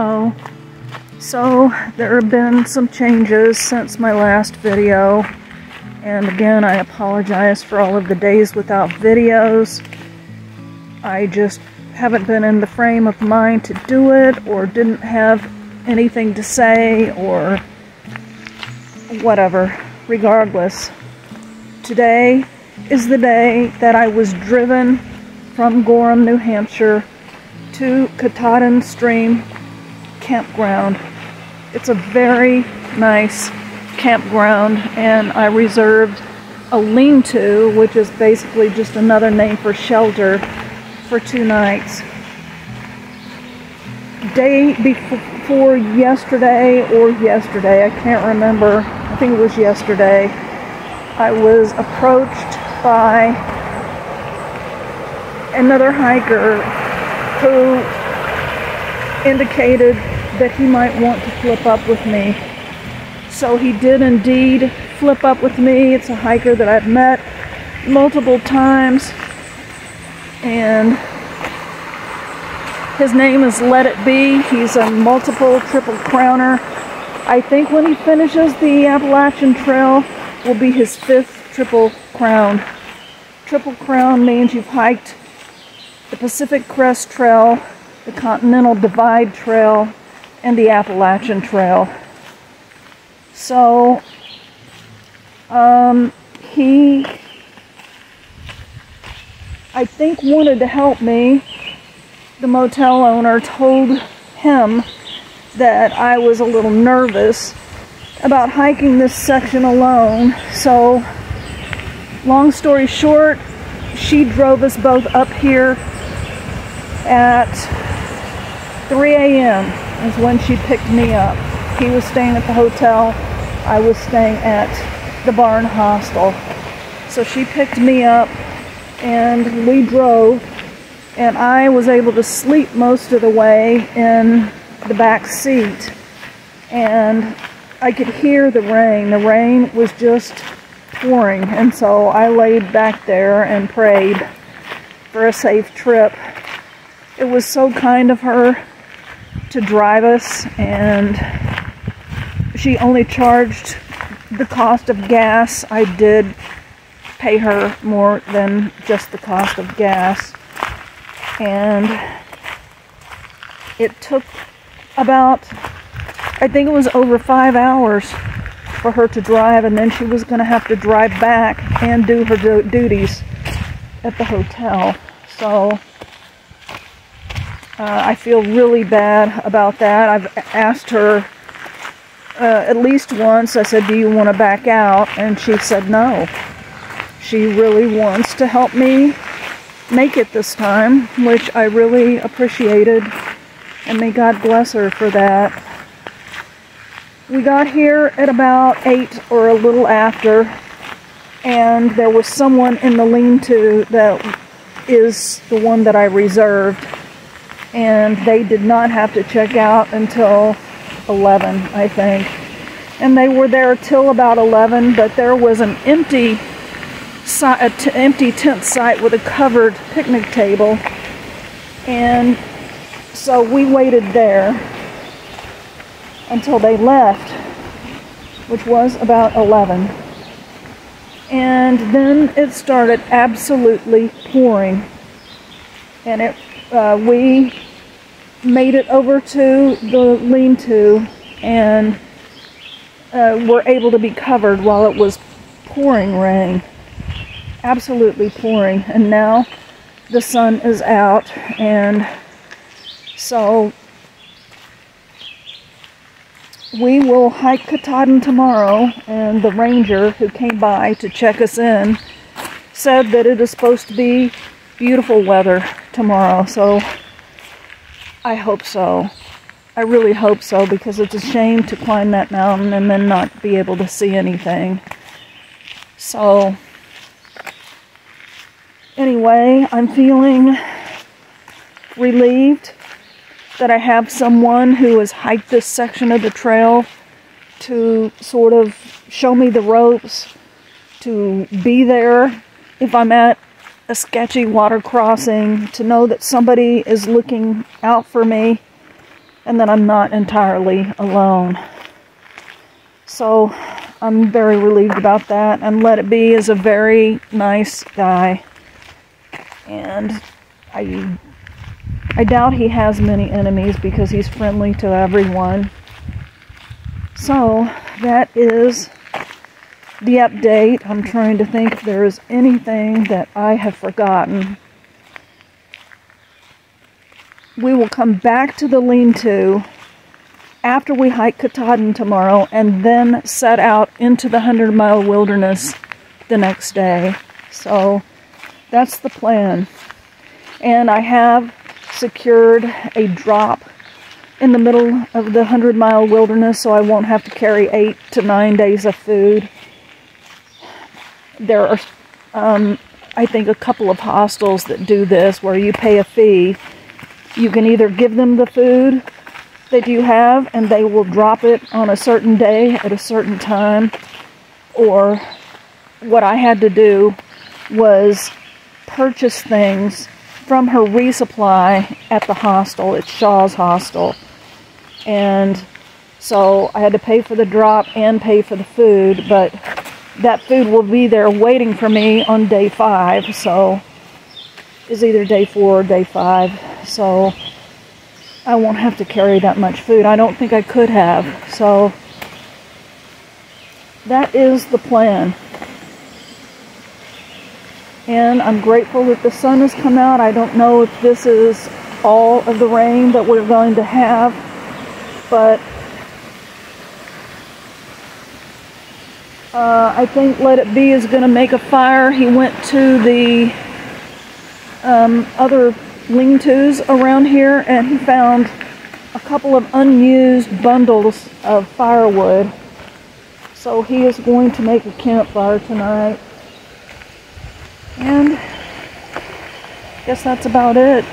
Hello. So there have been some changes since my last video, and again I apologize for all of the days without videos. I just haven't been in the frame of mind to do it, or didn't have anything to say, or whatever. Regardless, today is the day that I was driven from Gorham, New Hampshire to Katahdin Stream Campground. It's a very nice campground, and I reserved a lean-to, which is basically just another name for shelter, for 2 nights. Day before yesterday, I can't remember, I think it was yesterday, I was approached by another hiker who indicated that he might want to flip up with me. So he did indeed flip up with me. It's a hiker that I've met multiple times, and his name is Let It Be. He's a multiple triple crowner. I think when he finishes the Appalachian Trail will be his 5th triple crown. Triple crown means you've hiked the Pacific Crest Trail, the Continental Divide Trail, and the Appalachian Trail. So, he, I think, wanted to help me. The motel owner told him that I was a little nervous about hiking this section alone. So, long story short, she drove us both up here at 3 a.m. is when she picked me up. He was staying at the hotel. I was staying at the barn hostel. So she picked me up and we drove, and I was able to sleep most of the way in the back seat, and I could hear the rain. The rain was just pouring, and so I laid back there and prayed for a safe trip. It was so kind of her to drive us, and she only charged the cost of gas. I did pay her more than just the cost of gas, and it took about, I think it was over 5 hours for her to drive, and then she was going to have to drive back and do her duties at the hotel. So I feel really bad about that. I've asked her at least once. I said, do you want to back out? And she said no. She really wants to help me make it this time, which I really appreciated, and may God bless her for that. We got here at about 8 or a little after, and there was someone in the lean-to that is the one that I reserved, and they did not have to check out until 11, I think. And they were there till about 11, but there was an empty tent site with a covered picnic table, and so we waited there until they left, which was about 11. And then it started absolutely pouring, and we made it over to the lean-to, and were able to be covered while it was pouring rain. Absolutely pouring. And now the sun is out, and so we will hike Katahdin tomorrow, and the ranger who came by to check us in said that it is supposed to be beautiful weather tomorrow, so I hope so. I really hope so, because it's a shame to climb that mountain and then not be able to see anything. So anyway, I'm feeling relieved that I have someone who has hiked this section of the trail to sort of show me the ropes, to be there if I'm at a sketchy water crossing, to know that somebody is looking out for me and that I'm not entirely alone. So I'm very relieved about that, and Let It Be is a very nice guy, and I doubt he has many enemies because he's friendly to everyone. So that is the update. I'm trying to think if there is anything that I have forgotten. We will come back to the lean-to after we hike Katahdin tomorrow, and then set out into the 100-mile wilderness the next day. So that's the plan. And I have secured a drop in the middle of the 100-mile wilderness, so I won't have to carry 8 to 9 days of food. There are, I think, a couple of hostels that do this, where you pay a fee. You can either give them the food that you have, and they will drop it on a certain day at a certain time, or what I had to do was purchase things from her resupply at the hostel. It's Shaw's hostel. And so I had to pay for the drop and pay for the food, but that food will be there waiting for me on day 5, so it's either day 4 or day 5, so I won't have to carry that much food. I don't think I could have, so that is the plan. And I'm grateful that the sun has come out. I don't know if this is all of the rain that we're going to have, but I think Let It Be is going to make a fire. He went to the other lean-tos around here, and he found a couple of unused bundles of firewood. So he is going to make a campfire tonight. And I guess that's about it.